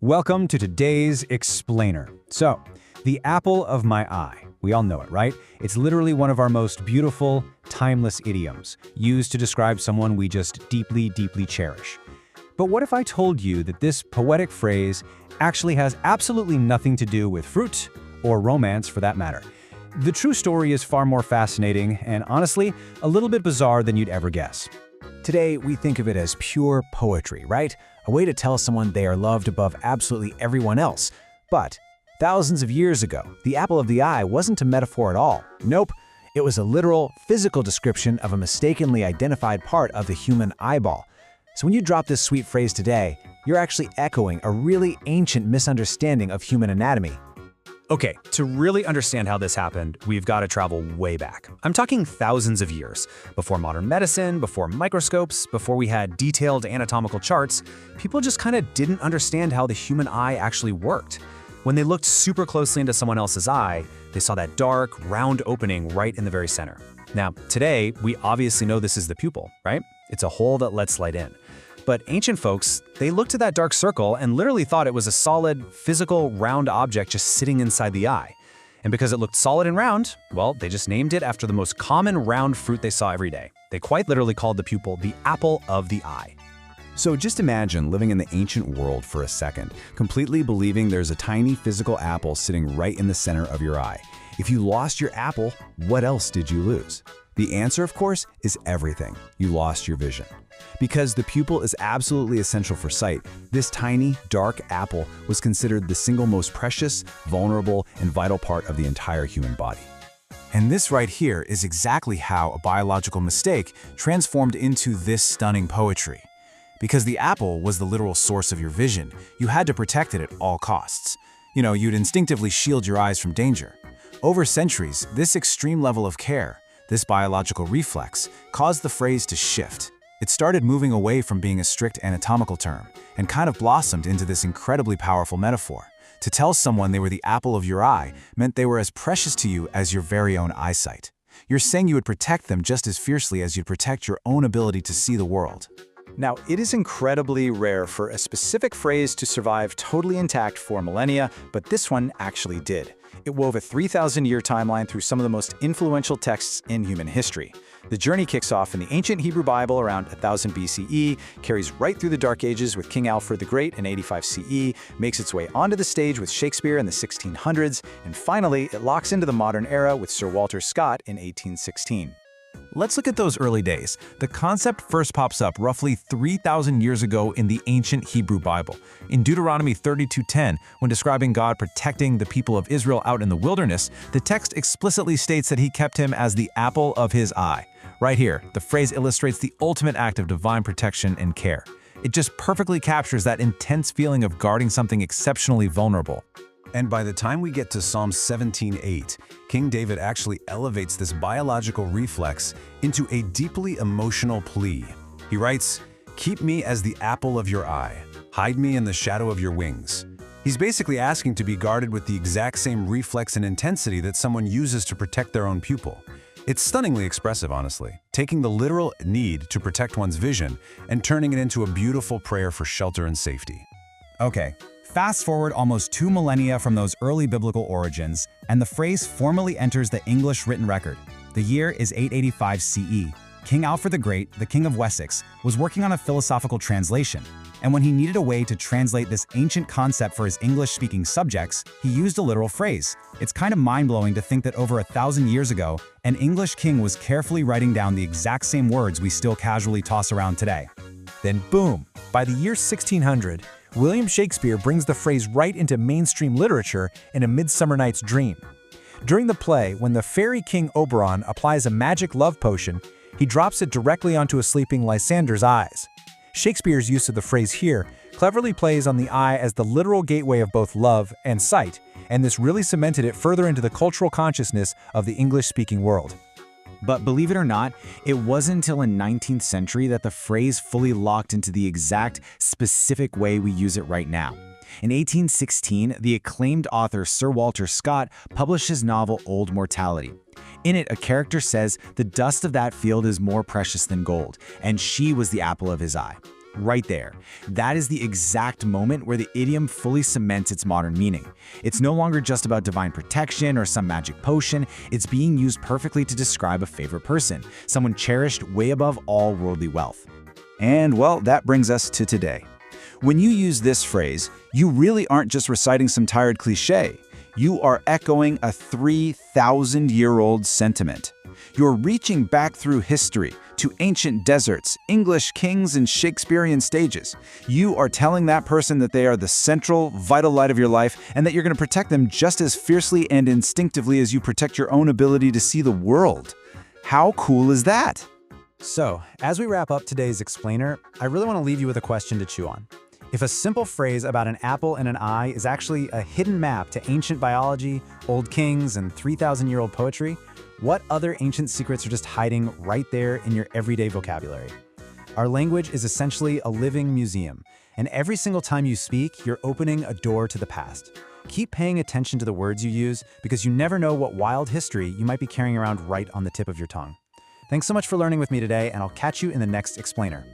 Welcome to today's Explainer. So, the apple of my eye. We all know it, right? It's literally one of our most beautiful, timeless idioms, used to describe someone we just deeply, deeply cherish. But what if I told you that this poetic phrase actually has absolutely nothing to do with fruit, or romance for that matter? The true story is far more fascinating and, honestly, a little bit bizarre than you'd ever guess. Today, we think of it as pure poetry, right? A way to tell someone they are loved above absolutely everyone else. But thousands of years ago, the apple of the eye wasn't a metaphor at all. Nope, it was a literal, physical description of a mistakenly identified part of the human eyeball. So when you drop this sweet phrase today, you're actually echoing a really ancient misunderstanding of human anatomy. Okay, to really understand how this happened, we've got to travel way back. I'm talking thousands of years. Before modern medicine, before microscopes, before we had detailed anatomical charts, people just kind of didn't understand how the human eye actually worked. When they looked super closely into someone else's eye, they saw that dark, round opening right in the very center. Now, today, we obviously know this is the pupil, right? It's a hole that lets light in. But ancient folks, they looked at that dark circle and literally thought it was a solid, physical, round object just sitting inside the eye. And because it looked solid and round, well, they just named it after the most common round fruit they saw every day. They quite literally called the pupil the apple of the eye. So just imagine living in the ancient world for a second, completely believing there's a tiny physical apple sitting right in the center of your eye. If you lost your apple, what else did you lose? The answer, of course, is everything. You lost your vision. Because the pupil is absolutely essential for sight, this tiny, dark apple was considered the single most precious, vulnerable, and vital part of the entire human body. And this right here is exactly how a biological mistake transformed into this stunning poetry. Because the apple was the literal source of your vision, you had to protect it at all costs. You'd instinctively shield your eyes from danger. Over centuries, this extreme level of care, this biological reflex, caused the phrase to shift. It started moving away from being a strict anatomical term and kind of blossomed into this incredibly powerful metaphor. To tell someone they were the apple of your eye meant they were as precious to you as your very own eyesight. You're saying you would protect them just as fiercely as you'd protect your own ability to see the world. Now, it is incredibly rare for a specific phrase to survive totally intact for millennia, but this one actually did. It wove a 3,000-year timeline through some of the most influential texts in human history. The journey kicks off in the ancient Hebrew Bible around 1000 BCE, carries right through the Dark Ages with King Alfred the Great in 85 CE, makes its way onto the stage with Shakespeare in the 1600s, and finally, it locks into the modern era with Sir Walter Scott in 1816. Let's look at those early days. The concept first pops up roughly 3,000 years ago in the ancient Hebrew Bible. In Deuteronomy 32:10, when describing God protecting the people of Israel out in the wilderness, the text explicitly states that he kept him as the apple of his eye. Right here, the phrase illustrates the ultimate act of divine protection and care. It just perfectly captures that intense feeling of guarding something exceptionally vulnerable. And by the time we get to Psalm 17:8, King David actually elevates this biological reflex into a deeply emotional plea. He writes, "Keep me as the apple of your eye. Hide me in the shadow of your wings." He's basically asking to be guarded with the exact same reflex and intensity that someone uses to protect their own pupil. It's stunningly expressive, honestly, taking the literal need to protect one's vision and turning it into a beautiful prayer for shelter and safety. Okay. Fast forward almost 2 millennia from those early biblical origins, and the phrase formally enters the English written record. The year is 885 CE. King Alfred the Great, the King of Wessex, was working on a philosophical translation, and when he needed a way to translate this ancient concept for his English-speaking subjects, he used a literal phrase. It's kind of mind-blowing to think that over 1,000 years ago, an English king was carefully writing down the exact same words we still casually toss around today. Then boom! By the year 1600, William Shakespeare brings the phrase right into mainstream literature in A Midsummer Night's Dream. During the play, when the fairy king Oberon applies a magic love potion, he drops it directly onto a sleeping Lysander's eyes. Shakespeare's use of the phrase here cleverly plays on the eye as the literal gateway of both love and sight, and this really cemented it further into the cultural consciousness of the English-speaking world. But believe it or not, it wasn't until the 19th century that the phrase fully locked into the exact, specific way we use it right now. In 1816, the acclaimed author Sir Walter Scott published his novel Old Mortality. In it, a character says the dust of that field is more precious than gold, and she was the apple of his eye. right there. That is the exact moment where the idiom fully cements its modern meaning. It's no longer just about divine protection or some magic potion. It's being used perfectly to describe a favorite person, someone cherished way above all worldly wealth. And, well, that brings us to today. When you use this phrase, you really aren't just reciting some tired cliché. You are echoing a 3,000-year-old sentiment. You're reaching back through history to ancient deserts, English kings, and Shakespearean stages. You are telling that person that they are the central, vital light of your life and that you're going to protect them just as fiercely and instinctively as you protect your own ability to see the world. How cool is that? So, as we wrap up today's explainer, I really want to leave you with a question to chew on. If a simple phrase about an apple and an eye is actually a hidden map to ancient biology, old kings, and 3,000-year-old poetry, what other ancient secrets are just hiding right there in your everyday vocabulary? Our language is essentially a living museum, and every single time you speak, you're opening a door to the past. Keep paying attention to the words you use, because you never know what wild history you might be carrying around right on the tip of your tongue. Thanks so much for learning with me today, and I'll catch you in the next explainer.